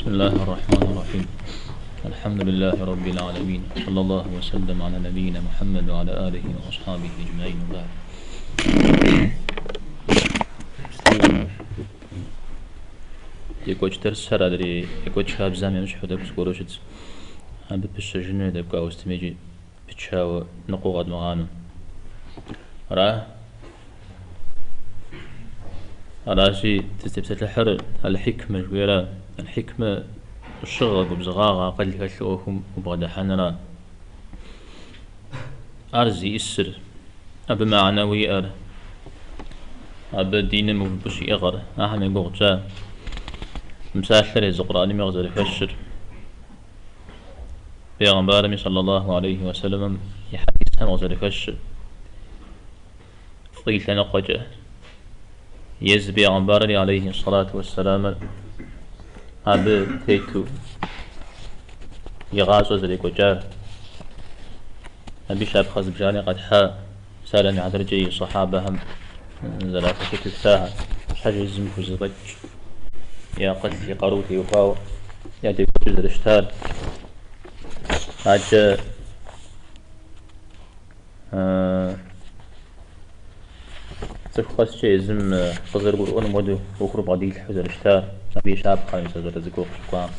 بسم الله الرحمن الرحيم. الحمد لله رب العالمين، صلى الله وسلم على نبينا محمد وعلى آله وأصحابه أجمعين. وبعد. يكوش ترسر أدري يكوش شاب زامي مش حدا بسكوروشت هم بتشجنوا دبقى واستميجي بتشاو نقوغ مغانم راشي تستبسل الحر الحكمة جويرا الحكمة الشغل بزغاغا قد كشوهم وبغدا حنرا أرزي إسر أب معنوي أر أب دين مبشي أغر أهم بغجا مسافر زقراني مغزر كشر بيغنبارمي صلى الله عليه وسلم يحدث مغزر كشر طيل نقجة يزبي عمبارني عليه الصلاة والسلام أب تيتو يغازو زريكو جار أبي شاب خز بجاني قد حا سالني عدرجي صحابة هم زلاكة تتفاها حاجة يزمكو زرج يا قتلي قروتي وفاو يا ديكو جزر اشتال حاجة تفقس شيء زم قصر قرؤون مودو وخرب عديل حزر اشتار أبي شاب خامس زر زكوخ شكوان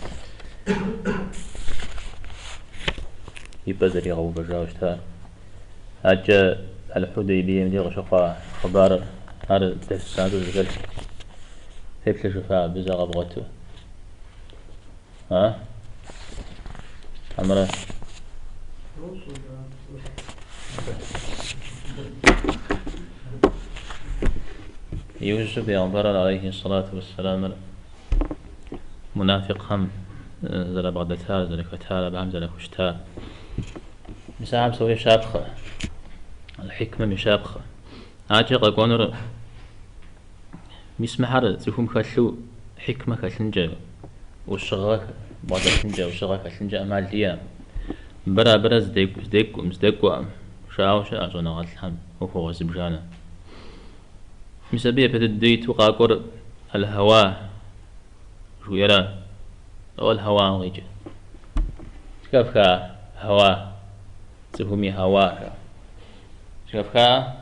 يبزر يغو بجاو اشتار حاجة الحديبية مديغ شفا خبار هار تسسادو زغل هيبل شفا بزاغ بغتو ها عمره يوسف يعبر عليه الصلاة والسلام منافق هم زل بغدتها زل كتها بعم زل كشتها مساعم سوي شابخة الحكمة مشابخة عاجق قونر مسمحر زفهم خلو حكمة خلنجة والشغاك بعد خلنجة والشغاك خلنجة أمال ديام برا زديكو شاو زونا غالحم وهو غزبجانا مسابية بتديت وقاقر الهواء شو يرى أو الهواء غيجي شكافكا هواء تفهمي هواء شكافكا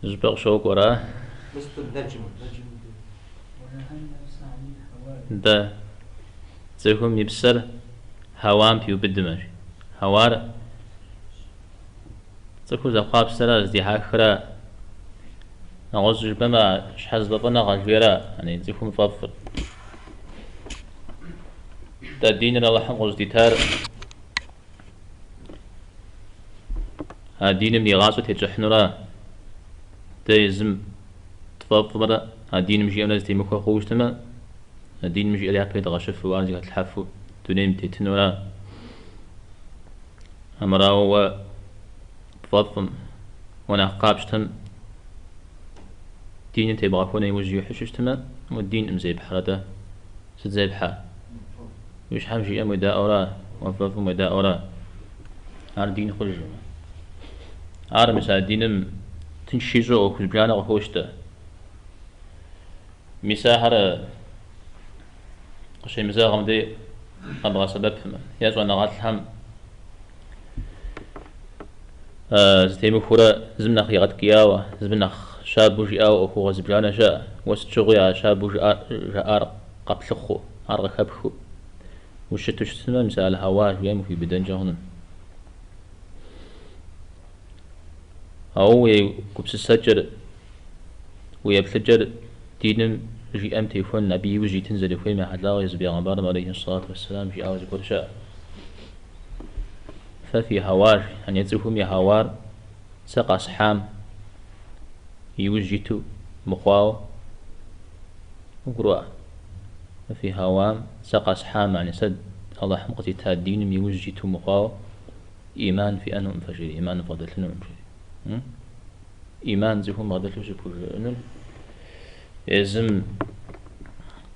زبق شوك وراه ده تفهمي بسر هوام بيو بدمج هوار تكو زقاب سلا ازدحاك خرا نغوز جبما شحز بطنا غجويرا يعني تكو مفضل دا دين الله حمغوز ديتار ها دين مني غاسو تجحنورا دا يزم تفضل ها دين مجي أنا زدي مكو خوش تما دين مجي أليا بيد غشف وانزي هتلحفو دونيم تيتنورا أمراو بفضم وانا قابشتم دين تبغى كون يوجي حششتما والدين مزي بحرته ست زي بحا وش حمشي أم ودا أورا وفضم ودا أورا عار دين خرج عار مسا دينم تنشيزو وكل بلانا وخوشته مساحر قشي مسا غمدي أبغى سبب يازو أنا غاتلهم زتيمو خورا زمنا خيغات كياوة زمنا شاب وجي أو أخو غزبجانا شاء وستشغيا شاب وجي جاء قبلخو أرغكبخو وشتو شتما مسألة هواج ويامو في بدنجا هنا أو يكبس السجر ويبتجر دينم جي أم تيفون نبي وجي تنزل فيه ما حد لا يزبي غنبارم عليه الصلاة والسلام جي أوز كل شاء ففي هوار أن يتزفهم يهوار سقى صحام يوجيتو مخواو وقروا ففي هوام سقى صحام يعني سد الله حمقتي تادين يوجيتو مخواو إيمان في أنه انفجر إيمان فضلت لنا انفجر إيمان زفهم فضلت لنا يزم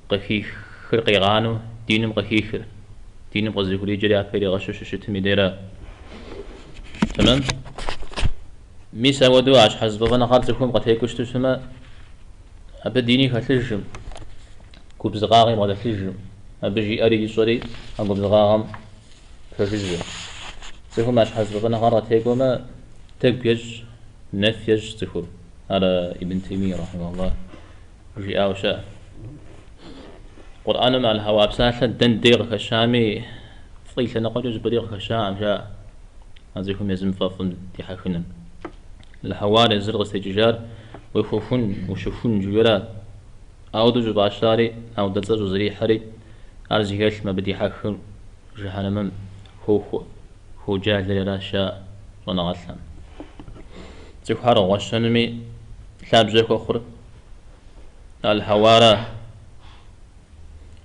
قخيخ خرقي غانو دينم قخيخ دينم قزيكولي جري عفيري غشوش شتمي ديرا تمام ميسا ودو عش حسب فانا خالتكم قد هيكوش تسمى أبديني خاتلجم كوب زغاغي مغدا تلجم أبجي أريد صري أقوم زغاغم ففجم تكون عش حسب فانا خالت هيكوما تبيج نفيج تكون على ابن تيمية رحمه الله جي أوشا قرآن مع الهواء بساسا دن ديغ كشامي فضيل نقول بديغ كشام جاء هذيكم يزم فافن دي حكنا الهواء يزرغ استججار ويخوفون وشوفون جويرات أو دو باشاري أو دزر زري حري أرزي هيش ما بدي حكن جهنم هو جاهل لراشا ونغسلم تكهر وشنمي لاب زيك أخر الهوارة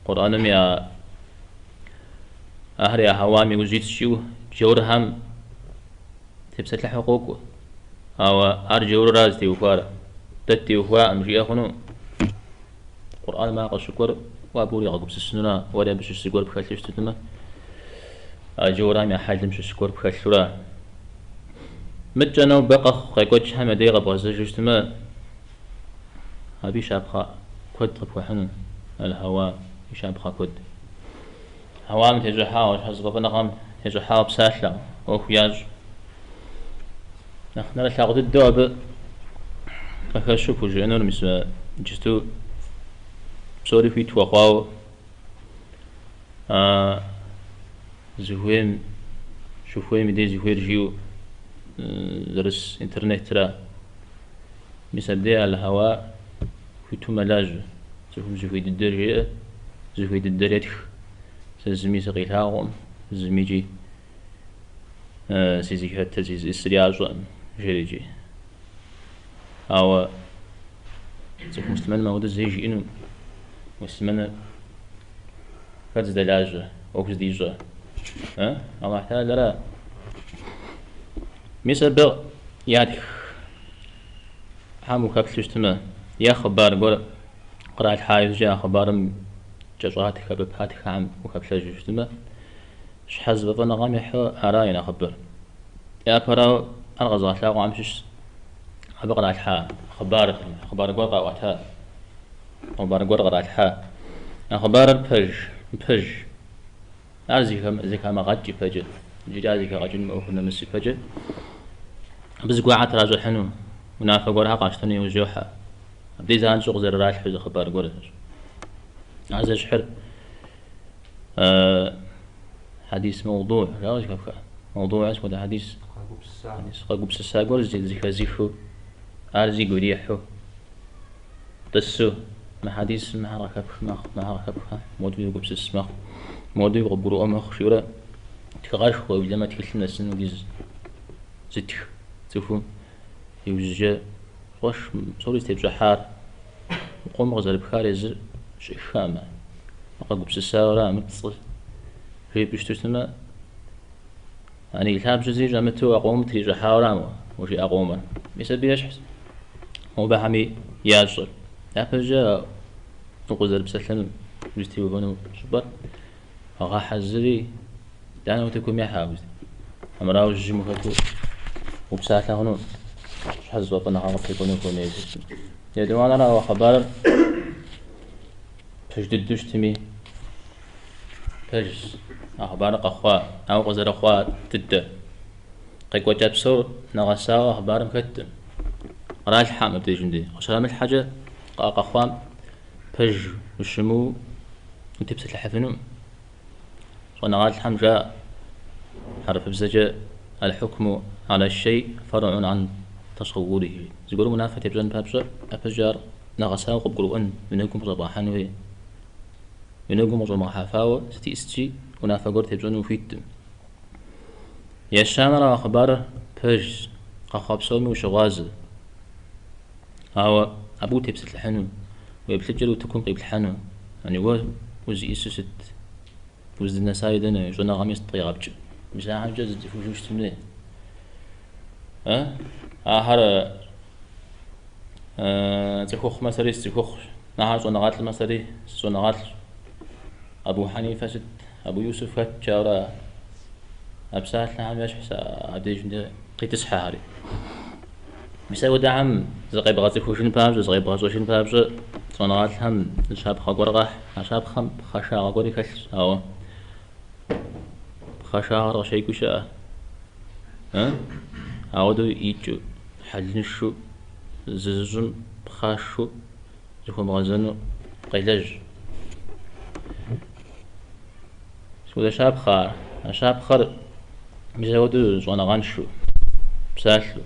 قرآن ميا أهري هوامي وزيد شيو جورهم تبسط الحقوق أو أرجور راز تيوفارا تتيوفا أمشي أخنو قرآن ما قشكر وأبوري عقب السنة ولا بش السكور بخلش تتما أجورا ميا حاجة مش السكور بخلشورا متجنا بقى خيقوش هم ديغة بغزج تما هبي شابخا كود طبوحن الهواء يشابخا كود هواء متجحا وش حسب بنغم تجحا بساشلا وخياج نحن نشاغد الدواب أكشوف وجهنا مثل جستو بصوري في توقعو زهوين شوفوين مدي زهوين جيو درس انترنت ترى مثل دي على الهواء في توملاج زهوين الدرجة زهوين الدرجة سزمي سقيلها زميجي سيزي حتى سيزي السرياج جريجي أو زك مسلمان ما ودا زيجي إنو مسلمان كاتز دلاجة أو كز ديجة الله تعالى لا مثل بغ ياد حامو كابسوش تما يا خبار قول قرأ الحايز جاء خبارم جاجوهاتي كاببهاتي خام وكابسوش تما شحزب فانا غامي حو أراينا خبر يا براو الغزات لا وعمشش أبغى الحا خبار قول قواتها خبار قول قرأتها أخبار بج زي كما غادي بج جدازي كغاجن مأخذنا مسي بج بس قوعات راجل حنو ونافق قولها قاشتني وجوحها بدي زان سوق زر راجل حز خبار قول هذا شحر حديث موضوع لا وش كفك موضوع اسمه حديث قاقوب سساقور زي كزيفو أرزي قريحو تسو ما حديث ما ركبك ما ركبك مودي يقوب سسمخ مودي يقبرو أمخ شورا تغارش خوي لما تكلمنا السن وديز زتخ تفهم يوجد وش صوري تبجح حار وقوم غزل بخار يزر شيء خامة قاقوب سساورا متصل في بيشتوتنا يعني الهاب جزي جامتو أقوم تريجا حاورا وشي أقوما بيسبي يشحس هو بحمي ياجر أفجأ نقدر بسلم جستي وبنو شبر أغا حزري دانا وتكون يحاوز أمراو الجيم وفتو وبساعتها هنون حز وطنا غاقف يكونوا كوني يدوان أنا وخبار تجدد دشتمي تجس أخبار أخوة أو غزر أخوة تد قيق وجاب سور نغساو أخبار مكتم راج حام بتيجندي وسلام الحاجة قاق أخوام بج والشمو وتبسط الحفنون ونغال الحمجة حرف بزجة الحكم على الشيء فرع عن تصوره زقولوا منافة يبزن بابشر أفجار نغساو قبقلوا أن منكم صباحا وهي منكم صباحا حافاو ستي استي ونافة قرت يبزن وفيتم يا الشامرة أخبار بج قاقاب سومي وشغازل هاو أبو تبسط الحنو ويبتجل وتكون قيب الحنو يعني وزي إسست وز النساي دنا جونا غميس طيغة بج مش عم جز تفوجوش تمني هر تخوخ مسري تخوخ نهار جونا غاتل مسري جونا غاتل أبو حنيفة ست أبو يوسف فت جاورا أبسات لها مش حسا عبدي جندي قيت سحاري بسوي دعم زغيب غازي فوشين بابج زغيب غازوشين بابج صنعات هم شاب خقورغح شاب خم خشا غوري كش أو خشا رشي كشا عودو يجو حلنشو ززم خاشو زخو مغزنو قيلج سودا شاب خار مزودو زوانا غانشو بسالو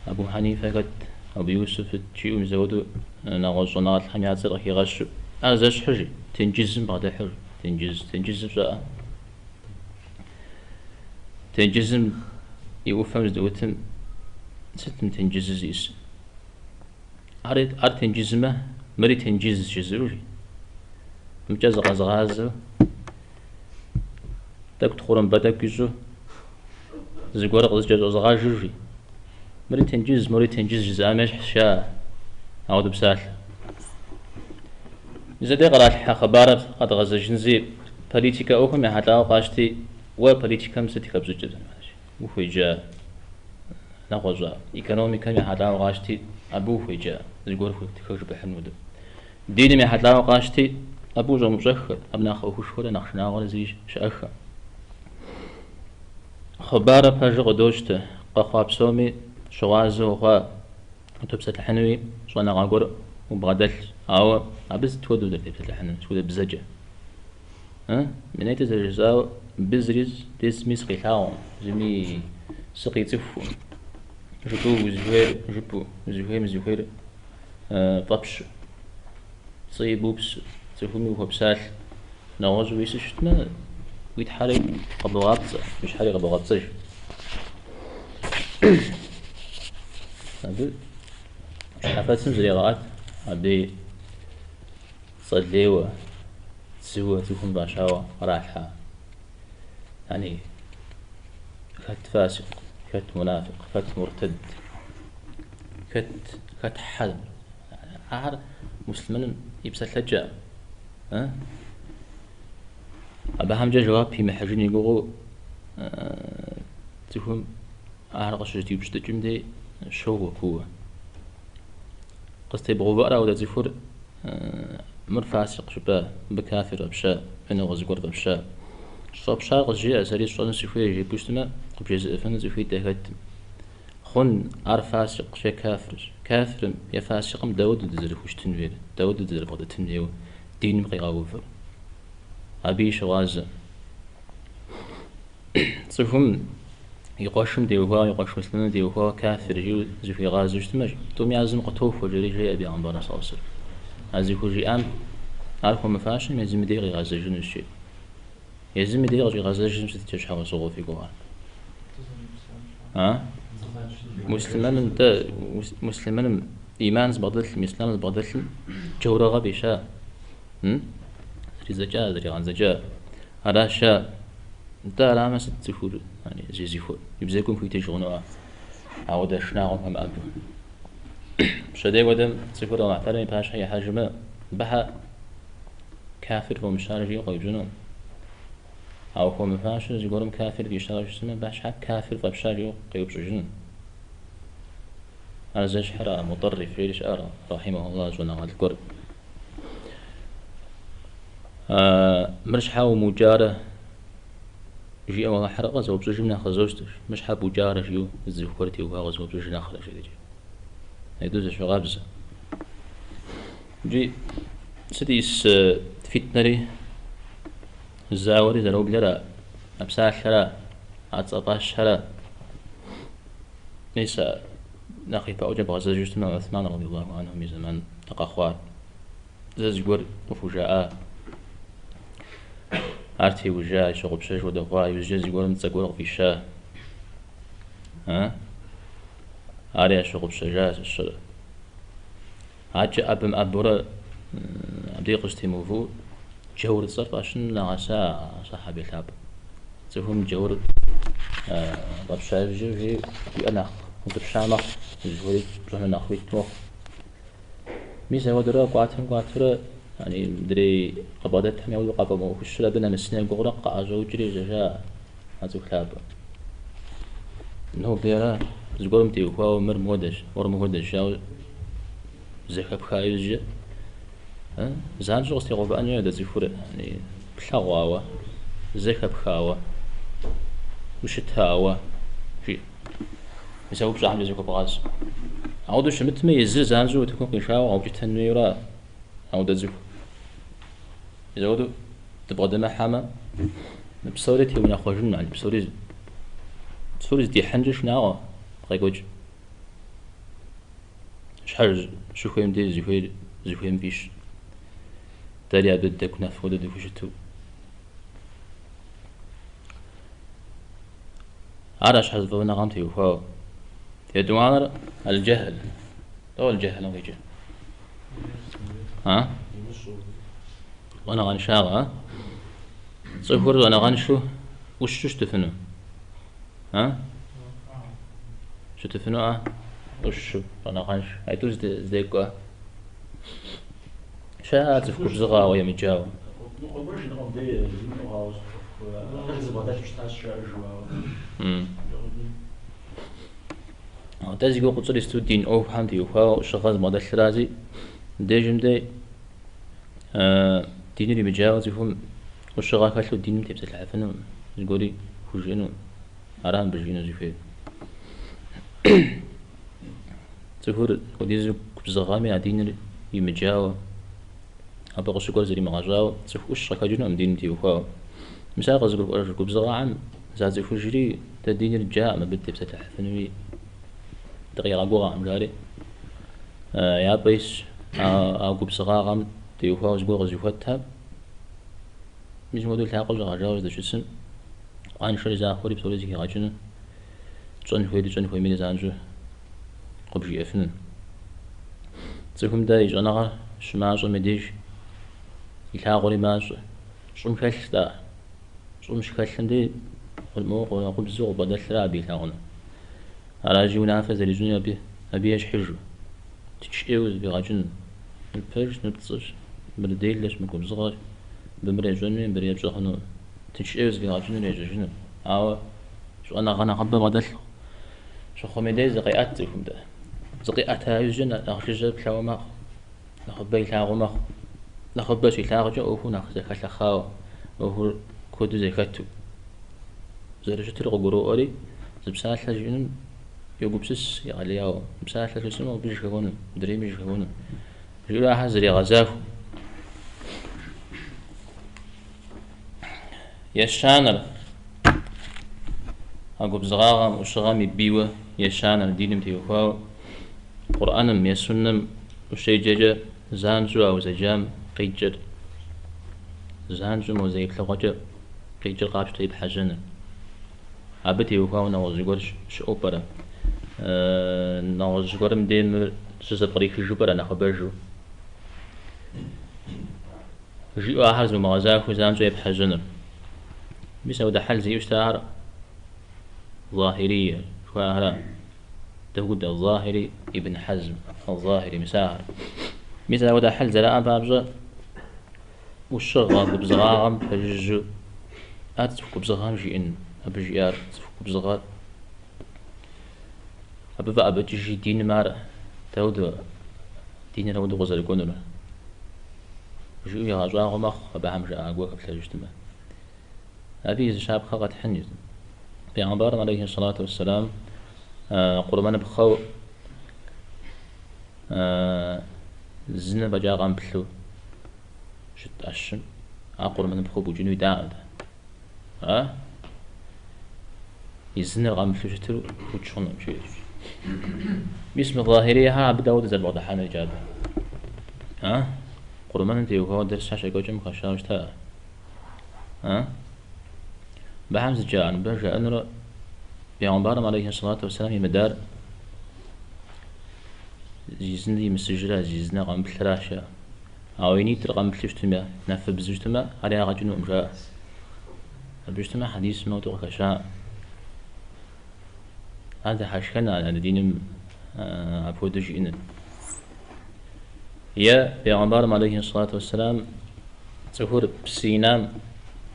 أبو حنيفة قد أبو يوسف تشيو مزودو نغزونا الحميات رخي غشو أزاش حجي تنجزم بعد حر تنجز بساء تنجزم يوفهم زدوتم ستم تنجز زيس أرد تنجزمه مري تنجز جزروجي مجاز غازو تاك تخورن بدك يزو زغور غز جاز غاجوجي مري تنجز جزامش حشا عود بسال إذا دقرأ الخبارات قد غزجنزي بوليتيكا أوكم يحتاج قاشتي وبوليتيكا مستي كبزوج وخيجا نغوزا إيكونوميكا يحتاج قاشتي أبو خيجا زغور خيج بحنود دين يحتاج قاشتي أبو زوم زخ أبنا خوش ولا نخشنا ولا زيش شأخ خبارة بحاجة قدوشته قخاب سومي شغازو وخا تبسط الحنوي شوانا غاقور وبغدل أو أبز تودو دل تبسط الحنوي تودو بزجة من أي تزجزاو بزريز ديس ميس قيلاو زمي سقي تفو جبو زهير طبش صيبو بس تفهمي وهو بسال نغوز ويسشتنا ويتحرك قبل غابزة مش حري قبل غابزة حفاتهم زريغات عبدي صليوة تسوى تكون باشاوة راحة يعني كت فاسق كت منافق كت مرتد كت حلم عار مسلمين يبسط لجأ أبهم جا جواب في محجين يقولوا تكون أعرق شجتي بشتجم دي شو وكوه قصتي بغبارة ولا تفور مرفاسق شبه بكافر بشاء أنا غزقور بشاء صاب شاء غزجي أسري صان سفوي يجي بوشتما قبجز أفن سفوي تهت خن عرفاسق شيء كافر يا فاسق داود دزر خوش تنوير داود دزر بغد تنوير دين مقيقاوفر أبي شواز صفهم يقاشم ديوها يقاش مسلمين ديوها كافر جيو زفي غاز اجتماج توم يعزم قطوف وجري جاي أبي عن بانا صاصر هذي كوجي أم عارفه مفاشن يزم ديغي غاز جن الشيء يزم ديغي غاز جن ستتش حوا صغو في جوها مسلمان إيمان زبادل مسلم زبادل جورا غبي شا زجاج زري عن زجاج هذا شا دا لا ما ستفور يعني زي فور يبزيكم في تجونوا عود شناهم هم أبو شدي ودم سفور ومعترني باش هي حجمه بها كافر ومشارجي قيجنون أو هو مفاش يقولون كافر بيشتغل جسمه باش حق كافر فبشارجي قيوب جنون أنا زج حرا مطرف ليش أرى رحمه الله جونا هذا القرب مرش حاو مجاره جي أول حرقة زوج بزوجنا خزوجتش مش حاب مجاره جيو الزفورتي وها زوج بزوجنا خرج يجي هيدوز شو غابزة جي سديس فتنري الزاوري زلو بلرا أبساح هلا أتصطاش هلا نيسا نخيف أوجب غزوجتنا عثمان رضي الله عنه من زمان أخوات زوج وفجاء أرتي وجاء شغب شاش ودغوا يوجز يقول متسقور في الشاه أريا شغب شجاز الشر عج أبم أبورا أبدي قشتي موفو جور الصرف عشان لا عسى صاحب الحاب تفهم جور رب شاف جي أنا وبرشامة جوري بروحنا نخوي توخ ميزة ودرا قاترة يعني دري قبادتهم يقولوا قبضوا وش لبنا مسنين قرق عزو جري زجاء عزو كلاب إنه بيرا زقولم تيوكوا مر مودش ور مودش جاو زكاب خايز زان جو استيقظ أني هذا زفور يعني بحواوا زكاب خاوا وشتاوا في يسوي بصح عم يزكوا بغاز عودو شمت ميز زان جو تكون كيشاو عودو تنويرا عودو زكو يزودو تبغى دم حما بصورتي ونا خوجن يعني بصوري دي حنجش ناوا غيقوج شحال شوفوا يمدي زوفوا يمفيش تالي عبد داك نافو داك وجدتو على شحال فونا غامتي وفاو يدوار الجهل او الجهل ويجي ها وانا غنشاغ ها صفر انا غنشو وش تفنو ها شو تفنو وش انا غنش هايتوز زيكوا شات في كبزغا ويا مجاو تازي جو قصري ستودين او حمدي وفاو شغاز موديل ثرازي ديجم دي ديني اللي مجاوز يفهم والشغال كاشلو دين متى بس العفنو يقولي خوجينو أرام بجينو زيفي تفور وديزو كبزغامي عدين يمجاو أبغى قصو قول زري مغاجاو تفور وش كاجينو أم دين متى وفاو مساق زقول قرش كبزغا عم زازي خوجري تدين الجاء ما بدي بس العفنو دقيقة قوغا عم جاري يا بيس أو كبزغا عم تيوفاو زقول زيفتها مش موديل تاقل جاوز ده شسن عن شري زاخوري بسولي زكي غاجن جون خوي ميلي زانجو قبجي افنن تسكم دا يجانا شماجو مديج يتاقوري ماج شوم كاش دا شوم شكاشن دي الموق ولا قبزو بدل ثرابي تاغنا على جي ونافذ اللي جوني أبيش حجو تشيوز بغاجن البرج نبتصش برديل ليش مكوب صغار بمري جوني بري بجوهنو تشيوز بغاجن ريجوجن أو شو أنا غنا قبل بدل شو خميدي زقيات تكم ده زقيات هاي جن أخرج بحوا ما نخبي لاغو ما نخبي شيء لاغو جو أو ناخذ كلا خاو أو كود زي كاتو زرجة الغجرو أري زبسات لجنن يوجبسس يعني ياو بسات لجسمه بيجي كونه دريم بيجي كونه يقول حزري غزاف يشانر أقول بزغاغم وشغامي بيوه يشانر دينم تيوفاو قرآنم يسنم وشي جاجا زانجو أو زجام قيجر زانجو موزيك لغجر قيجر قابش طيب حاجنا عبتي وفاو نوزيقورش شعوبرا نوزيقورم ديم سيسا بريك جوبرا نخبرجو جيو أحرز بمغازاك وزانجو يبحاجنا بيساو دا حل زي اشتهر ظاهرية شوهرا تقول الظاهري ابن حزم الظاهري مساهر بيساو دا حل زلاء بابجا والشغل بزغاغم فججو أتفكو بزغام جيئن أبجيار تفكو بزغار أبفا أبجي دين مارا تاودو دين راودو غزر كونو جيو يغاجوا غمخ أبهم جاء أقوى قبل جشتما أبي شاب خلقت حنيز بيعنبار عليه الصلاة والسلام قرمان بخو زنا بجا غام بلو شت أشن قرمان بخو بوجنو داعد يزن غام بلو شتلو وتشون مشي باسم الظاهرية ها بداود زل بعض حامل جاب قرمان انتي وهو درس عشان يقول خشاوش تا بحمز جاء برجع أنه بيعنبارم عليه الصلاة والسلام يمدار جيزني مسجرة جيزنا غام بالثراشة أو ينيتر غام بالثشتما نفى بزجتما عليها غجنو أمجاء بجتما حديث موت وخشاء هذا حشكنا على دين عفو دجئنا يا بيعنبارم عليه الصلاة والسلام تقول بسينام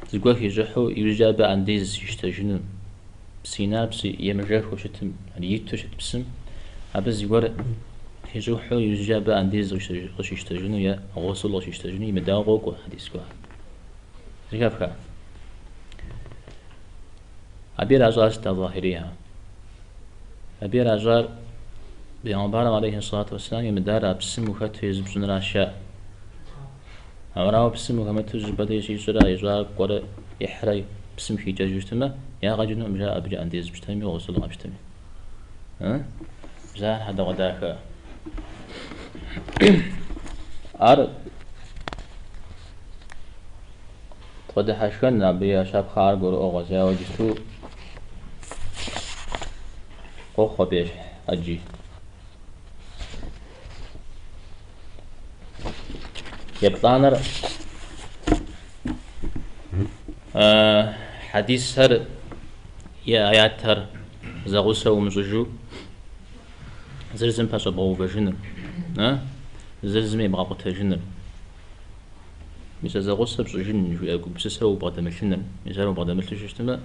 تقول يجحو يجاب عن ديز يشتجنون بسينا بسي يمجاك وشتم يعني يتوشت بسم أبز يور هجو حو يجاب عنديز غش يشتجنو يا غسل غش يشتجنو يمداغوك وحديث كوا ركابك أبي رجال ظاهريها أبي رجال بيغمبار عليه الصلاة والسلام يمدار بسم وفتو يزبزون الأشياء أمراو بسم وكما تجب بدي شيء سرا يجوا قرأ يحري بسم في جاجوشتما يا غجنو مجا أبجا عنديز بشتمي وغسل غبشتمي ها بزار هذا غداك أر تقد حشكن بيا شاب خار قول أغزيا وجستو قوخ بيش أجي يبطانر حديث هر يا آيات هر زغوسة ومزجو زرزم باسو بغو بجنر زرزم يبغى قتجنر مثل زغوسة بجنر جو يقول بسسو بغدا ملشنر مثل بغدا ملشنر شتما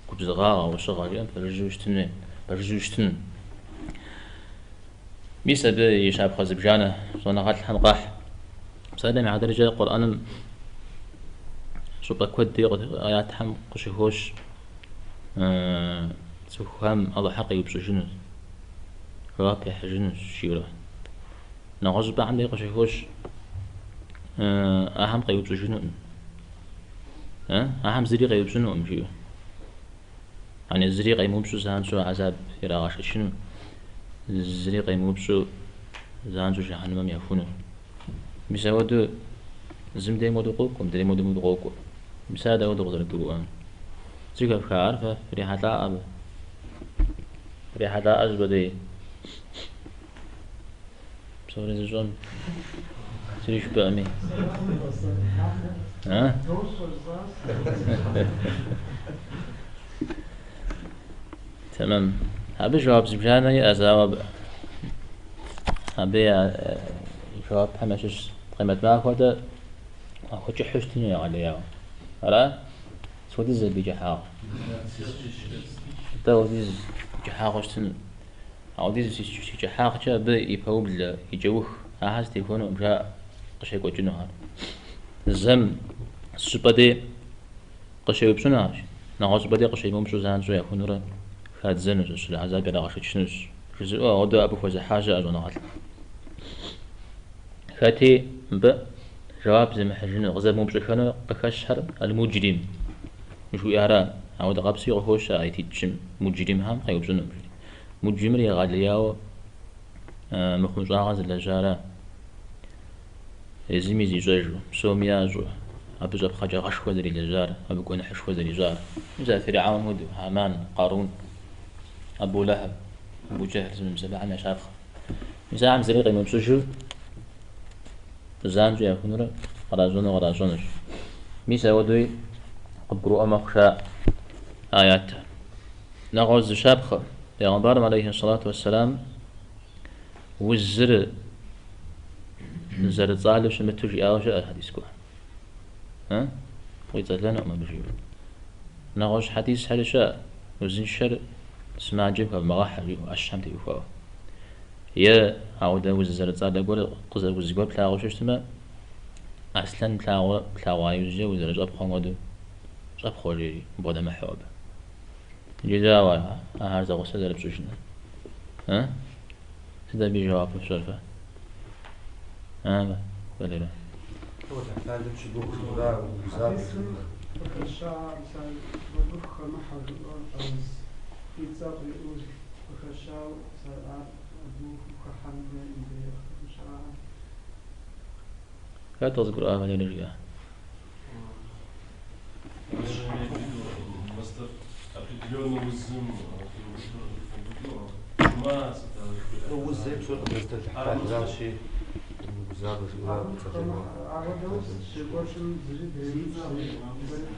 كنت زغاغا وشغاليا برجوشتن برجوشتن مثل بيشاب خزب جانا صنع غات الحنقاح بسادة مع درجة القرآن شوبا كودي آيات حم قشهوش سوهم الله حقي يبسجنس رابع حجنس شيرا نغزب عندي قشهوش أهم قيوب سجنون أهم زري قيوب سنون مشيو يعني الزري قيموب سو زانسو عذاب يراغش شنو الزري قيموب سو زانسو جهنم يفونو مساودو زم دي مودو قوكم دي مودو قوكم مسادا ودو غدر القرآن زيكا في عارفة ريحة لا أب ريحة لا أزبدي بصورة الزون سريش بأمي ها تمام هبي جواب زبجانا يا أزاوب هبي جواب همشش قيمة ما أخذ أخذ حشتني عليها هلا سودي زي بيجحاق تودي جحاق وشتن عودي زي جحاق جا بيفهو بال يجوه أحس تيكون بجا قشيك وجنوها الزم السبدي قشيك بسناش نعوز بدي قشيك ممشو زان زو يكون را خاد زنوس السلا عذاب يلا عشان شنوس جزء أودو أبو فوز حاجة أجونا غاتل خاتي ب جواب زي ما حجنا غزال ممشو كانوا بكشهر المجرم مشو يارا عود غابسي غوش أيتي تجم مجرم هم خيوب زنو مجرم ري غالياو مخمج غاز الجارة زمي زي زوجو سوميا زو أبو زب خجا غشوة ذري الجارة أبو كون حشوة ذري جارة مثل فرعون هود هامان قارون أبو لهب أبو جهل زمن سبع عنا شافخ مثل عم زري قيمة بسوشو زانجو يكون غرازونش مثل ودوي قبروا أما خشاء آيات نغوز شابخ پیغمبر عليه الصلاة والسلام والزر زر ظالم شمتوجي آوجا الحديث كو ها ويتلنا أما بجيب نغوز حديث هلشاء وزن شر اسمع جيبك بمغاحة وأشهم تيوفاو يا عودة وزر ظالم قول قزر وزقور بلاغو ششتما أصلا بلاغو يوزي وزر جاب خانغدو جاب خوري بودا محوب جزاوا هذا غسل لبسوشنا ها هذا بيجواب السالفة ها ولا لا هو تحتاج شيء بقى وزاد الشاعر مثلا بخ محل الأرز في تصاب يقول بخشاو ساعات أبوه بخحن من الشاعر لا تذكر آخر نرجع определенный узым وزي شو تحتاج لا شيء زاد عودوس شغوشم زري دريم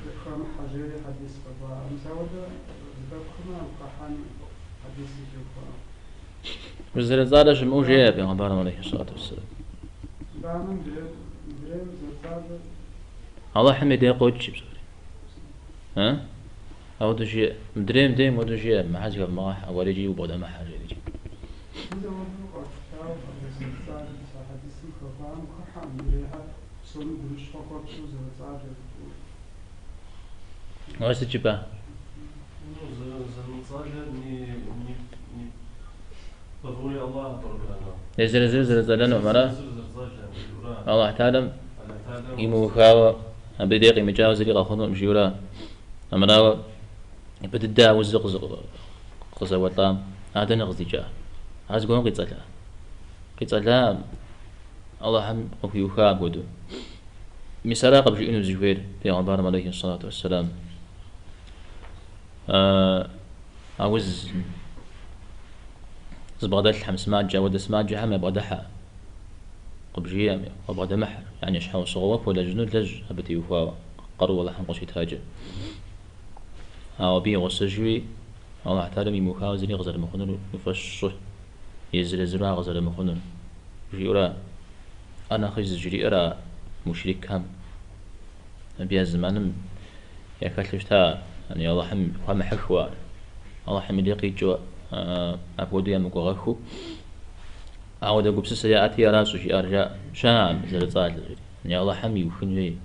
بخم حجري حديث بابا مساوده بخم بخحن حديث جوفا وزر زادة شمو جيب يا غبار عليه الصلاة والسلام دامن دريم زرزاد الله حمد يقول شيء بسوري ها أو دشيء مدريم ديم ودشيء ما حاجة ما أول يجي وبعد ما حاجة يجي ما تجيبه زلزلنا مرة الله تعالى يموخاو بديق مجاوز اللي قاخذوا مشيولا أمراو بددا وزق قصة وطام هذا نغزي جاء هذا قوم قيتلا الله هم يوخا بدو مثلا قبل إنه زوير في عبارة عليه الصلاة والسلام أوز زبادة الحم سماجة ود سماجة هم يبغى قبل جيام وبعد محر يعني إيش صغوف ولا جنود لج هبتي وفا قروا ولا حنقش يتهاجر أو بي وسجوي الله تعالى مخاوزني غزل مخنون يفشصه يزرع غزل مخنون جيورا أنا خيز جري أرى مشرك هم بيا زمان يكلشتا يعني الله هم حكوار الله هم يلقي جو أبودي أم قغخو أعود أقول سيأتي راسو شي أرجع شام زرطال يعني الله هم يخنوي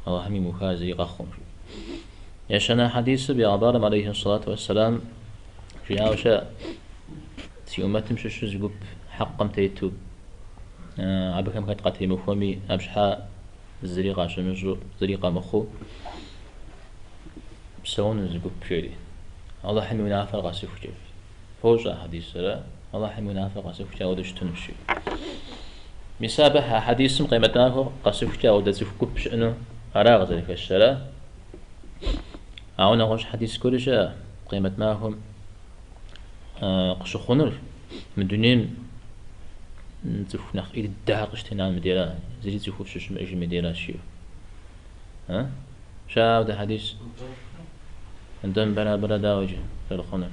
الله هم مخازي قخم يشنا حديث بعبارة عليه الصلاة والسلام في عوشة في أمتهم شو زقب حقم تيتوب عبكم كانت قتل مفهومي أبشحاء الزريقة شمجو زريقة مخو بسون زقب شيري الله حمي منافر غاسف جيب فوجا حديث سلا الله حمي منافر غاسف جيب ودش تنشي مسابح حديث قيمتناه غاسف جيب ودش كوب شأنه أراغ ذلك الشلا أعونا غش حديث كل شيء قيمة معهم قشخونر من دونين نتوف نخ إيد الدهق اشتنا مديرة زي تشوف شو ما يجي مديرة شيء ها شاو ده حديث عندهم بلا داوجة في الخونر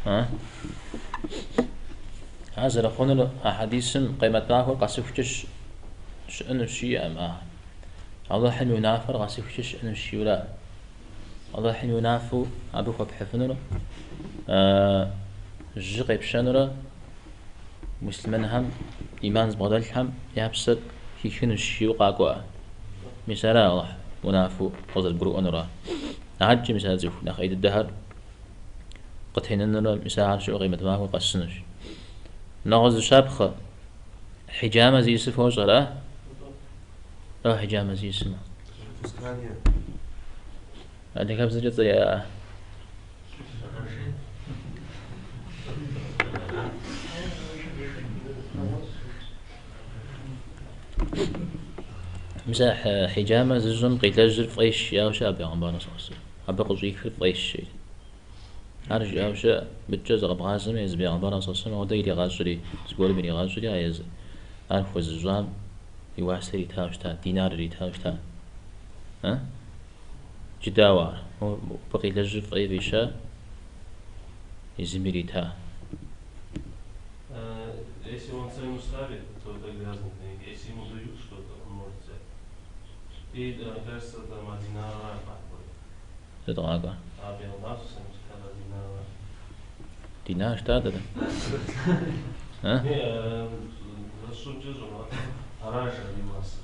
ها هذا الخونر حديث قيمة معهم قصفش شأن الشيء أماه الله حلو ينافر غاسف شش أنا الشيولا الله حلو ينافو أبوك بحفنرا الجقي بشنرا مسلمان هم إيمان زبادل هم يابسط هيكون الشيو قاقوا مثلا الله ونافو قصد برو أنرا عجي مثلا زوف نخيد الدهر قد هننرا مثلا شو قيمة ما هو قسنش نغز شابخة حجامة زي سفوش غلا حجامة زي اسمه هذا كم سجد يا مساح حجامة زجن قيتلجر في ايش يا وشاب يا عمبانا صوص أبقى زيك في ايش شيء أرجع وشا بتجز غبغازم يزبي عمبانا صوص ما ودي غازري تقول بني غازري عايز أعرف وزجان يواسر يتهاوشتا دينار يتهاوشتا ها جداوار هو بقي لجر في أي بيشا يزمير يتها Если он цену ставит, то это грязный книги. Если ему дают что-то, он может взять. И кажется, там 1 динар تدغاقا а белнасу сам сказал 1 динар. دينار اشتاد ده ها Не, за что тяжело? Раньше занимался.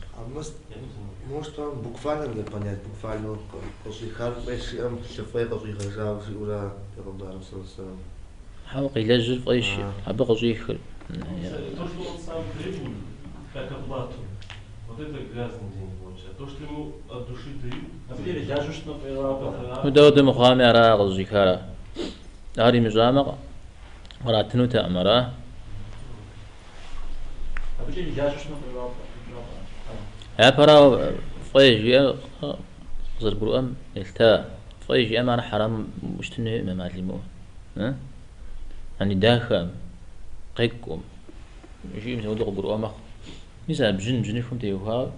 Может он буквально не понять, буквально после харпеши ам шефей после хажав сигура передаром сам. حاول يلجر في أي شيء أبقى زيك То, что он сам требует, как оплату, вот это грязный деньги получается. То, что ему от души дают, مدود مخامي على غزيكارا هاري مزامق وراتنو تأمرا يا برا فايجي غزر بروام التا فايجي أنا حرام مشتنه ما معلمو ها يعني داخل قيكم يجي مثل ودق بروامخ مثلا بجن فهمت يوها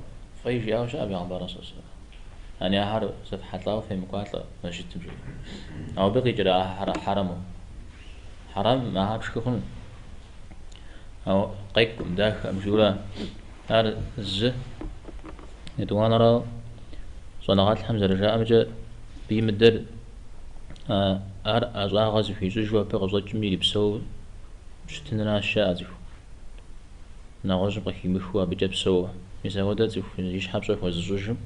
فايجي أو شعبي عن برا صوص يعني هار صفحة لا في مقاتلة ماشي تمشي أو بقي جرا حرامه حرام ما هابش كخن أو قيكم داخل مشغولة هار الز يتوانا را صناعات الحمزة رجاء مجا بيمدر أغاز في جوجوا بغزوج ميلي بسو شتننا الشاذ نغوز بخي مخوا بجاب سو مساودة زف يش حبسه في الزوجم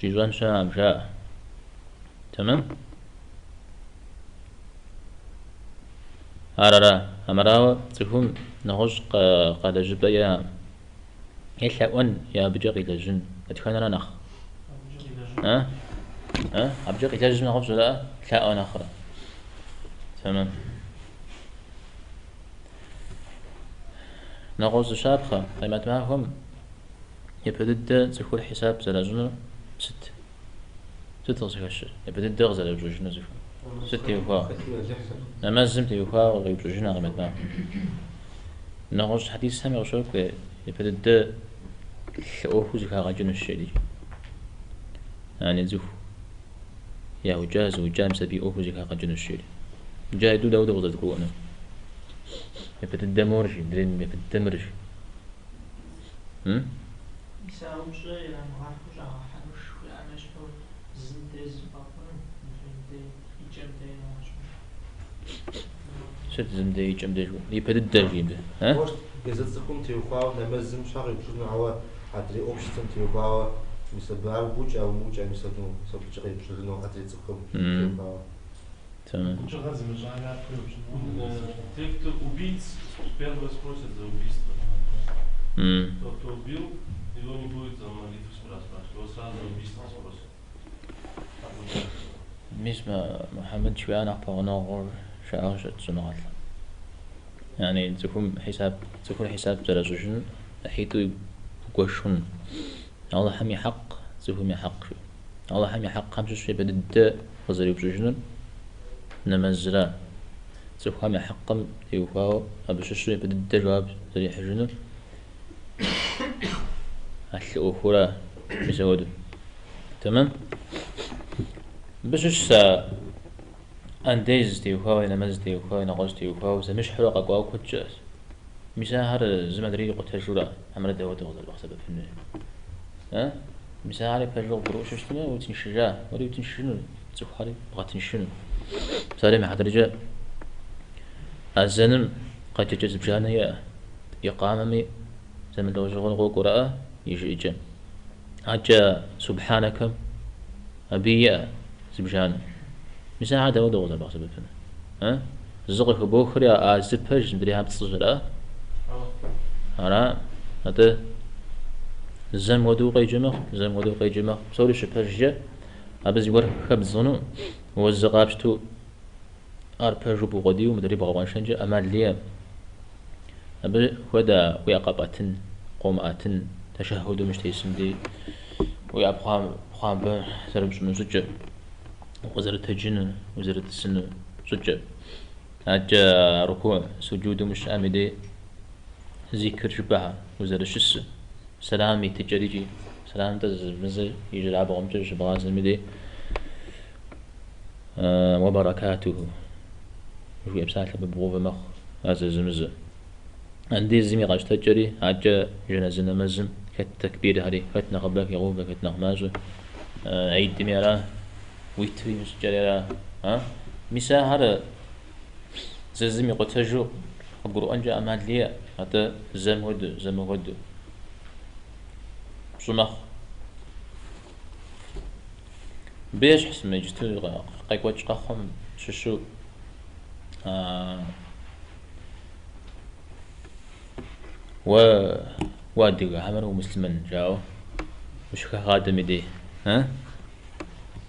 جيزان شام شاء تمام هررا أمراو تكون نغوز قاد جبا يا يحلون يا بجاقي لجن أتخاننا نخ ها أبجاقي لجن نغوز لا لا آخر تمام نغوز شابخة قيمت معهم يبدد تكون حساب زلاجنا ست غزيش يبدد غزل بجوجنا زفو ست يوفا لما زمت يوفا وغيب جوجنا قيمت معهم نغوز حديث سامي غشوك يبدد أوفو زكا غاجن الشيء يعني زفو يا وجاز وجام سبي أوفو زكا غاجن الشيء جاي دو داود غزل تقولنا يبدد مرجي درين يبدد مرجي يساوم شيء يعني عارف جا حنوش يعني شو زندز بابن زندز يجمدين شد زمدي يجمدي جو يبدد درجيم ها موش جزتكم تيوخاو نمزم شاغل بشنو عوا عدري أوبشتم تيوخاو مسبار بوج أو موج أو مسبنو مسبب شغل بشنو عدري تكم تيوخاو تمام Те, кто убийц, первое спросят за убийство. Тот, кто убил, его не будет за молитву спрашивать, его сразу за убийство спросят. مش محمد شوية نحبه غور شعار سمعت يعني تكون حساب ترازوجن حيتو يقوشون الله حمي حق تكون يحق شو الله حمي حق خمسة شوية بدد غزري بزوجن نمزلا تكون حمي حقم يوفاو أبش شوية بدد جواب زري حجنه الأخرى بزود تمام بس أنديز تيوخاو نمز تيوخاو نغوز تيوخاو زمش حرق أقوى كتجاس مساهر زمدري قتجورا عمل دوت غزل بحسب فيني ها مساهر بحجر بروش اشتما وتنشجع ولي وتنشنو تخاري بغا تنشنو سالم حدرجة الزنم قد تجذب جانا يا يقاممي زمن لو شغل غو قراءة يجي إجن عجا سبحانك أبي زبجانا مثلا هذا هو دوغ زباق سبب ها زغف بوخري أزبج مدري هم تصجر هذا زم ودو قي جمع سوري شبج أبز يور خبزونو والزغابشتو أربج بوغدي ومدري بغوان شنجة أمال ليه أبي هذا ويقابتن قوماتن تشهد مش تيسم دي ويابخام بن سرب شنو سجى وزارة الجن وزارة السن سجى أجا ركوع سجود مش أمدي ذكر شبهة وزارة الشس سلامي تجريجي سلام تزمز يجي عبا غمتش بغاز المدي وبركاته وفي أبساط لببغوف مخ هذا زمز عندي زمي غاش تجري عجا جنازنا مزم كالتكبير هذه كتنا قبلك يغوب كتنا غمازه عيد دميرا ويتري مش جريرا ها مسا هذا زمي قتجو القرآن جاء مال لي هذا زمود شمخ بيش حسم يجتو قيقوش قخم ششو وادي عمرو مسلمن جاو وش خادم يدي ها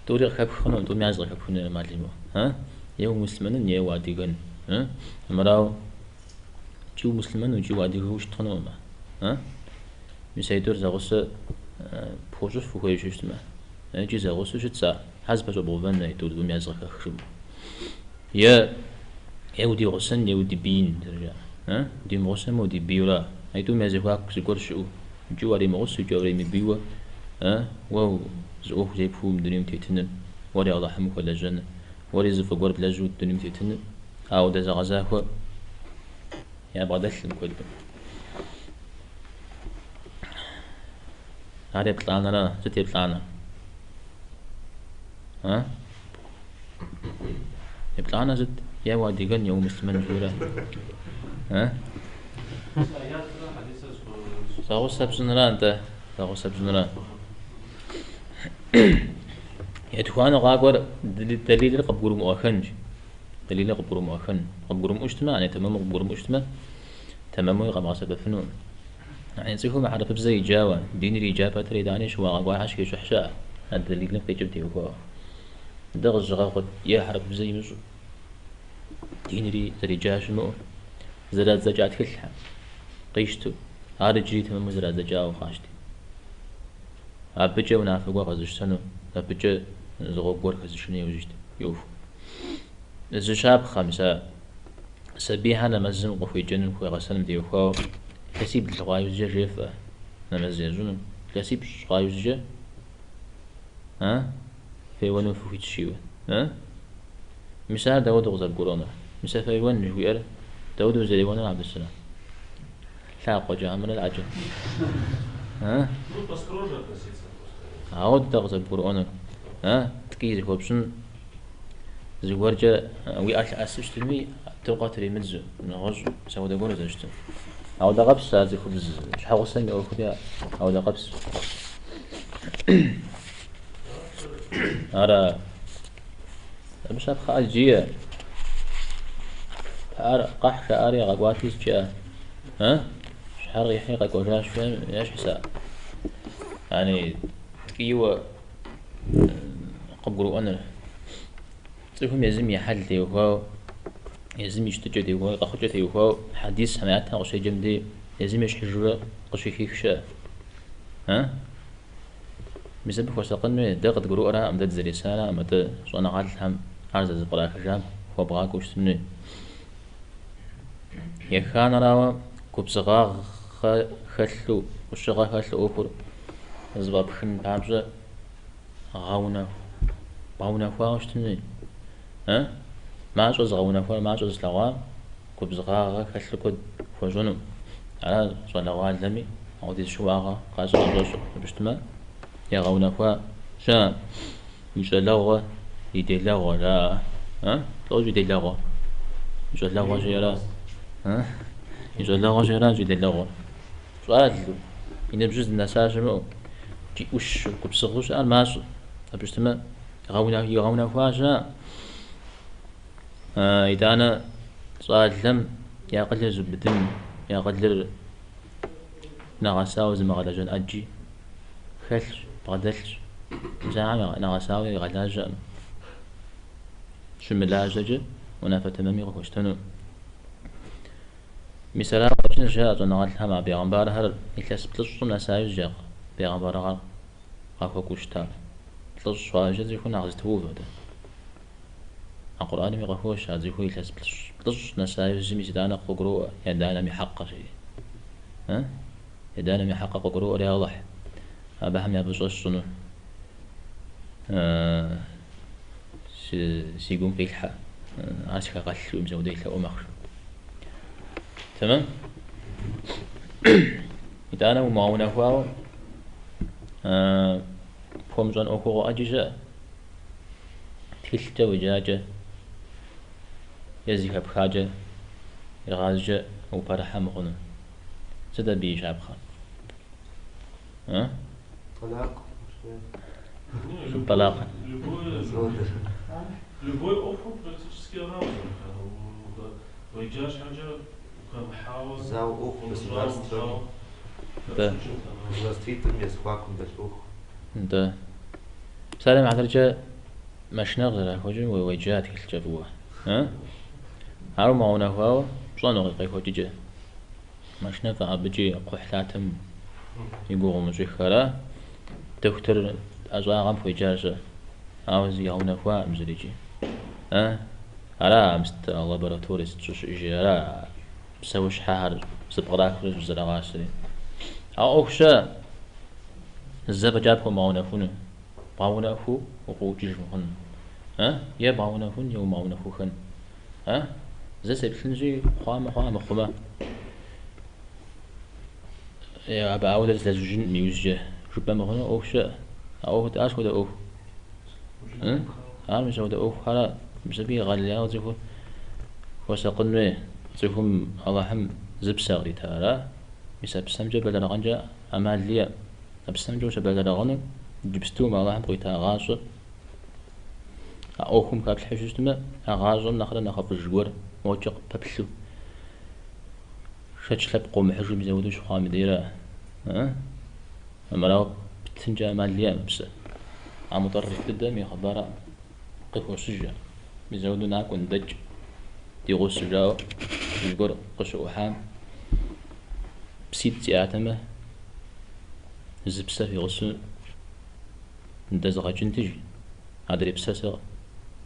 دوري خاب خنو دوري عايز خاب خنو معلمو ها يو مسلمن يا وادي جن ها مراو جو مسلمن وجو وادي وش تخنو ما ها مش هيدور زغوس بوجو فوق يجوش ما جي زغوس شو تسا حسب جو بوفن يدور دوري عايز خاب خشم يا ودي غسن يا ودي بين درجة ها دي غسن ودي بيولا هيدو مازيفاك سكور شو جواري مغس جواري مبيوة واو زوف زي بفوم دنيم تيتنن وري الله حمك ولا جنة وري زف قرب لجود دنيم تيتنن أو دزا غزاهو يا بعدش نقول هذا بطلعنا لا ستي بطلعنا ها تطلعنا زد يا وادي قن يوم مستمن جورا ها ساقو سبسنرا أنت ساقو سبسنرا يتخوانا غاقور دليل قبور مؤخنج دليل قبور مؤخن قبور مجتمع يعني تمام قبور مجتمع تمام يقام عصب فنون يعني زي هو ما عرف بزي جاوا دين الإجابة تري دانيش واقع عشكي شحشاء الدليل نفي جبتي هو دغز غاقد يا حرب بزي مزو دين ري زري جاش مو زراد زجات كلها قيشتو هذا جري تمام زراد زجاو خاشتي أبجا ونافقوا غزش سنو أبجا زغوبور خزشني وجشت يوف الزشاب خمسة سبيها نمزن وفي جنن خوي غسلم ديوخو كسيب الغايوزجا جيفة نمزن زنم كسيب غايوزجا ها في ونو في تشيو ها مثال داود غزل قرونا مثال في ون جوير داود وزري وانا عبد السلام لاقوا جامل العجل ها عود تغزل قرونا ها تكيز خوبشن زوارجا وي أسش تلمي توقع تري متزو نغز سوى دقون زوجته أو دقبس هذا خبز شحال سنة أو خبيا أو دقبس أرى مش أبخا الجية قح شعري غقواتيس جاء ها شحال يحيي غقوجاش فهم ياش حساب يعني كيوا قبرو أنا تفهم يزم يحل تيوهو يزم يشتجو تيوهو قخجو تيوهو حديث حماياتها قشي جمدي يزم يشحجو قشي كيكشا ها مثل بفوسقن دقت قرو أرا أمدد زريسانا أمدد صوانا غالهم عرض زبراك جام هو بغاك وشتمني يخان راوا كبسغا خلو وشغا خلو أخر زباب خن بامزة غاونا غاونا فوا وشتمني ها ما جوز غاونا فوا ما جوز لغوا كبسغا خلو كد فوجونم على صوانا غالمي عودي شواغا قاسو عجوز بشتما يا غاونا فوا شا يجلغوا يدلغوا لا ها لو يدلغوا يجلغوا جيرا ها يجلغوا جيرا يدلغوا سؤال إن بجوز الناس عجمو جي وش كبسغوش أنا ماشو بشتما غاونا فوا شا إذا أنا سؤال لم يا قدر زبدم يا قدر نغساوز مغلجن أجي خلش بغدلش زعما نغساوي غلاج شملاج ونافة تمامي غوشتنو مثلا قبل جاء نغلها مع بيغمبار هر إكلاس بلش نسايز جاء بيغمبار غار غافو كوشتار بلش واجد يكون عزتوه هذا القرآن ميغفوش هذا يكون إكلاس بلش نسايز جمي زدانا قروء يدانا ميحقق شيء ها يدانا ميحقق قروء رياضح أبهم يبص الصنو سيقوم بيلحق عاشك غشو مزودي له أمخ تمام إذا أنا ومعونه فاو فمزون أخو أجزاء تلت وجاجة يزيك بخاجة الغازجة وبرحة مغنى سدا بيش عبخان ها طلاق طلاق Любой опыт практически равный. Выйдешь, محاول زاو أخ государство да властвитель схваком дать أخ да سلام على رجال مش نقدر نخرج ووجهات كل جبوة ها هارو معنا هو صانع غير خرج مش نفع بجي قحلاتهم يقولوا مزخرة دكتور أزواجهم في جالسة عاوز يهون فوا مزريجي ها على مست لابوراتوري تشوش يجي على بسويش حار سبقراك رجل زرعاسري أو أخشى الزبا جابهم معنا فونه معنا فو وقوجي خن ها يا معنا فون يا معنا فو خن ها زي سبتنجي خام خما يا أبا عودة لزوجين ميوزجة ربما هنا أخشى أو تأس وده أخ ها مش وده أخ هلا بسبي غاليا وتفو وسقنوه تفهم الله هم زبساغي تارا بسبب سمجة بلا رغنجا أمال ليا أبسمجة وسبلا رغنو جبستو ما الله هم قيتا غاصو أوهم كابل حجوستما أغاصو نخلا نخاف الجوار موجق بابلو شاتش لب قوم حجو مزودو شخوا مديرة أمراو بتنجا أمال ليا بس عمطرف قدامي خبارة قفو سجا مزودو ناكو ندج ديغو سجاو الجور قشو حام بسيت تياتمه زبسة في غسو ندزغا جنتج هادري بساسة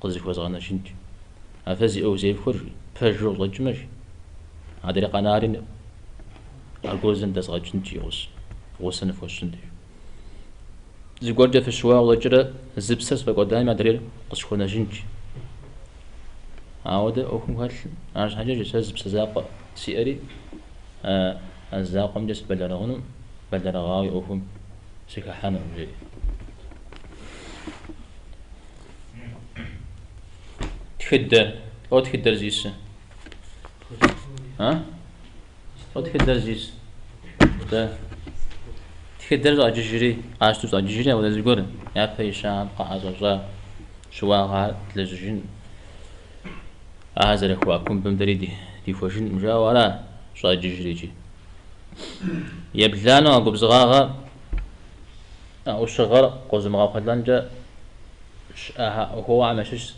قزيك وزغانا جنتج أفازي أو زي الفرج فاجو ضجمج هادري قنارين أرقوزن دزغا جنتج غسن فوش جنتج زي قرجة في الشواء وضجرة زبسة بقدامي هادري قشونا جنتج عودة أوكم هال عارش حاجة جساز بسزاق سياري الزاق مجلس بلرغنم بلرغاوي أوكم سكحانا وجي تخدر أو تخدر زيس ها أو تخدر زيس ده تخدر زاججري عاشتو زاججري ولا زيقول يا فيشان قاعد شواغا تلزجين هذا الأخوة بمدريدي دي فوشين مجاورة شاي جيجريجي يبلانو أقوب زغاغا أو شغر قوز مغافلانجا هو عمشش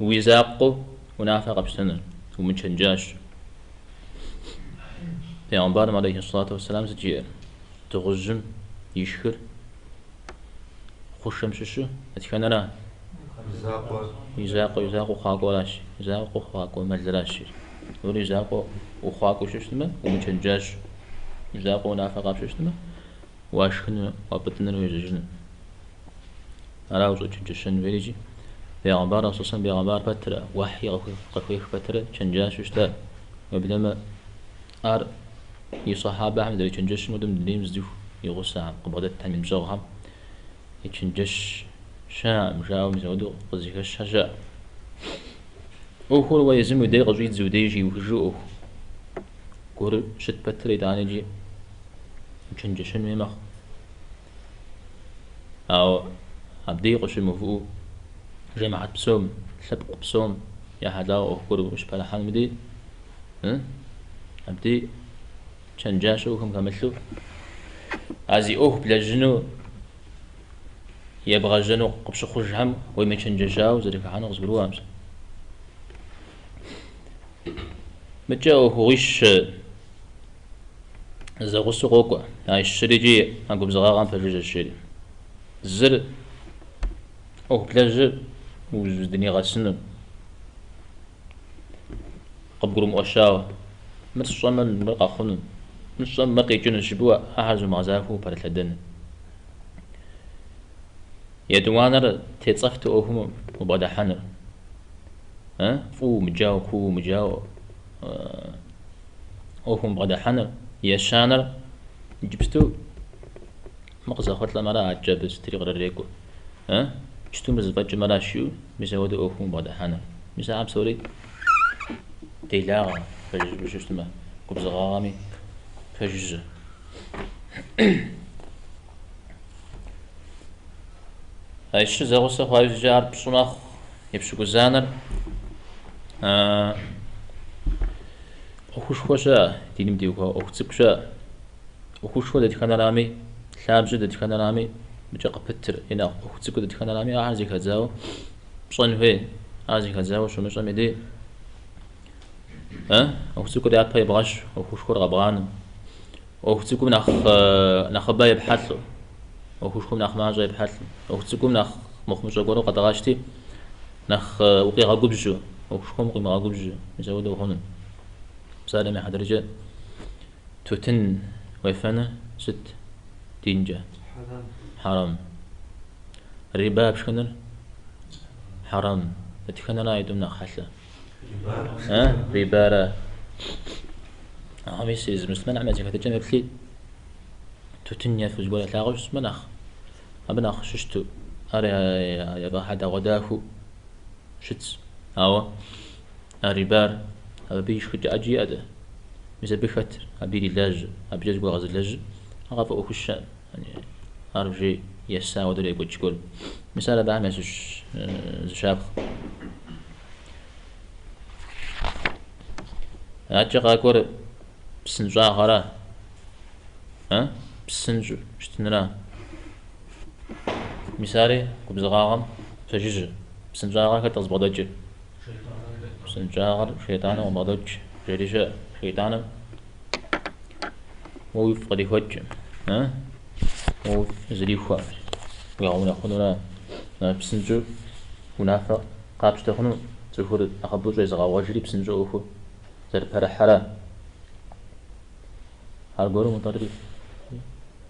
ويزاقو ونافق بسنن ومن شنجاش في عمبارم عليه الصلاة والسلام سجير تغزم يشكر خوش مششو أتكن أنا يزاقو خاقو راشي يزاقو خاقو ملراشي ولي يزاقو وخاقو ششتما ومشنجاش يزاقو نافقا بششتما واشخن وابتنر ويزجن أراوزو تشنجشن ويجي بيغمبار أصوصا بيغمبار بتر وحي قفيخ بتر شنجاش وشتا وبلما أر يصحابة حمد يشنجشن ودم دليم زدو يغسا قبضت تنمي مزوغهم يشنجش شاء مشاو مزودو قزيك الشجاع أوه ويزم يدي قزويت زوديجي وجوه كور شت بتري دانيجي مشنجشن ميمخ أو عبدي قش المفو جماعة بسوم سبق بسوم يا هذا أوكور مش بلا حال مدي عبدي شنجاشو هم كملوا أزي أوه بلا جنو يبغى جنو قبش خوش هم ويما شنجاشاو زريك حانو غزبرو أمس متجاو هويش زغسو قوكو هاي الشريجي أنكم زغاغان فجوج الشري زر أوه بلا جر وزدني غاسنو قبقرو مؤشاو متصمم مرقا خنو متصمم مرقا يجون الشبوة أحرزو مغزافو بارتلدن يدوانر تيتصفتو أوهم وبعد حنر فو مجاو كو مجاو أوهم بعد حنر يشانر جبستو مغزا خطلا مرا عجابس تريغ ريكو جتو مزفاج مرا شو مزاودو أوهم بعد حنر مزا عب سوري تيلاغا فجز بشوشتما قبز غامي فجز هاي الشي زغوسا خواهي جار بصماخ يبشكو زانر أخوش خوشا دينم ديوكا أختبكشا أخوش خو دادي خانا رامي ثابجة دادي خانا رامي بجاق بتر هنا أختبكو دادي خانا رامي أعزي كازاو بصنفي أعزي كازاو شو مش رامي دي أختبكو دي عطا يبغاش أخوش خو رغبغانم أختبكو نخبا يبحثلو أخوش خو نخ ماجا يبحثلو أختبكو نخ مخمجا قولو قد غاشتي نخ وقي غاقوبجو أخوش خو مقي مغاقوبجو مزاودو خونن سالمي حدرجة توتن ويفانا ست دينجا حرام ربا بشكنر حرام اتخنا رايدو من خحلة ربا را عميس إذا مسلمان عمازي فتجمع بثليد توتن يفوز ولا تلاغوش مناخ أبناخ ششتو أري يبا حدا غداكو شتس أو الربار هذا بيش خجع أجي أده مثل بختر أبيري لاج أبيري جوا غاز لاج أغاف أخش يعني أرجع يسا ودري يقول شكول مثال بعمل زشاب أتجا أقول بسنجا غرا بسنجو شتنرا مثالي كبزغاغم فجج بسنجا غرا كتزبطج بسنجا غرا شيطان ومضج جريجة شيطان ويفقد وجه وزري خوا ويعون خنونا بسنجو ونافق قابش تخنو تخور أخبر جاي زغا وجري بسنجو أخو زر فرحرا هالقولوا مطري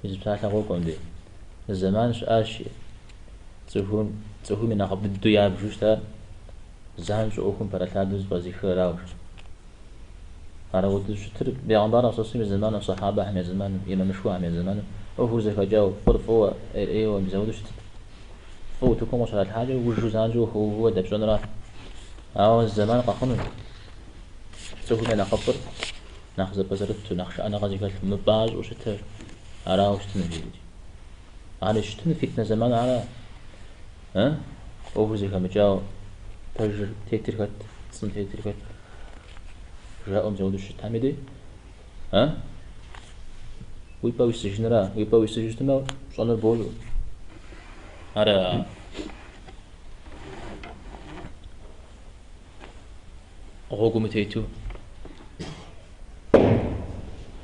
إذا بتاعك أقولكم دي الزمان شاشي تخور من أخبر الدنيا بجوشتا زمان شو أخون فرحادوز بازي خيراوش أنا قلت شتر بيعمر أساسي من زمان الصحابة من زمان إمام مشروع من زمان أو زكاة جاو فرفوا إيه ومزودش فوتكم وصل الحاجة والجزء هو دبشون راح أو الزمان قاخنون تقول أنا خبر ناخذ بزرت ناخش أنا غادي قال مباز وشتر أراه وشتن فيدي أنا شتن فتنة زمان على أو زكاة مجاو تجر تيتركت تصن تيتركت جاء مزودش تعمدي ويبقى يستجنرا ويبقى يستجنرا صنع بولو هذا غوكم تيتو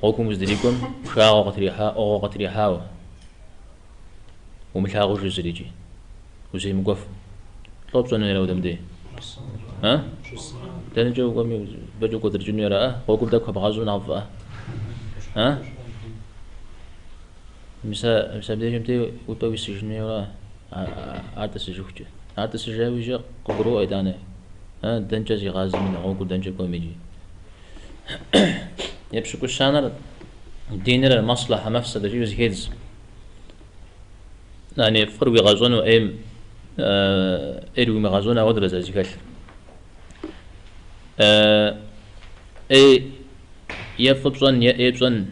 غوكم زدريكم شاغو قطريحا أو قطريحا ومشاغو جزريجي وزي مقف طلب صنع لو دمدي تنجو قومي بجو قدر جنيرا غوكم داك بغازو نعفا مسا بدي جمتي ويبقى يستجنرا عاد سجوكتي عاد سجاوي قبرو أيدانه دنجة زي غازي من غوكو دنجة كوميجي يبشكو الشانر دينر المصلحة مفسدة جيوز هيدز يعني فروي غازونو ايم ايروي مغازونا ودرز ازيكال اي يفبصن يبصن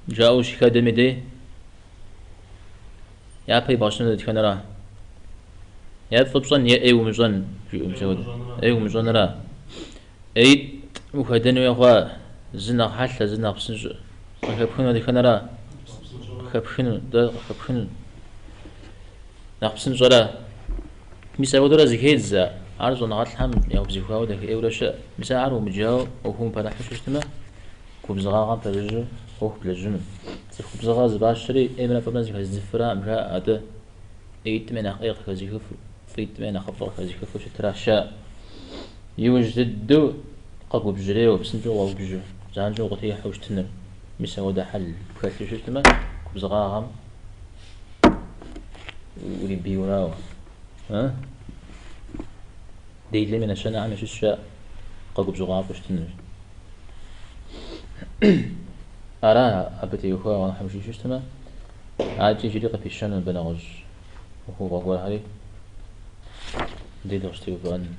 جاوش كادمي دي يا باي باشن دكانرا يا فبصن يا اي ومزن اي ومزن را اي وخدنو يا خوا زنا حتى زنا بسنج خبخنو دكانرا خبخنو ده خبخنو نقبسن جرا مساو درا زكيز عرض نغات الحم يا بزيفاو دك اي ورش مساعر ومجاو وهم فرحش اشتما كوبزغا فرجو اوه بلجن كوبزغا زباشري اي من فبنا زي زفرا امرا اده ايت من اخيق كزيكف فيت من اخفر كزيكف شتراشا يوجد قبو بجريو بسنجو وبجو زانجو قتي حوشتنر مساو ده حل كاتش اشتما كوبزغا غام ولي بيوراو ديلي من الشنا عم يشوش قاقب زغاف وشتنر أرى أبتي يخوى وانا حمشي شوشتما عاد يجري قفي الشنا بنغج وهو قاقوال هاري ديلي غشتي وبان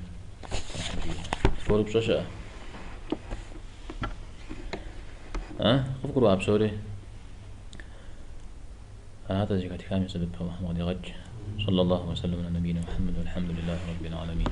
حمشي فورو بشاشا خفقروا عبسوري هذا زي كاتي كامل سبب محمد غج صلى الله وسلم على نبينا محمد والحمد لله رب العالمين.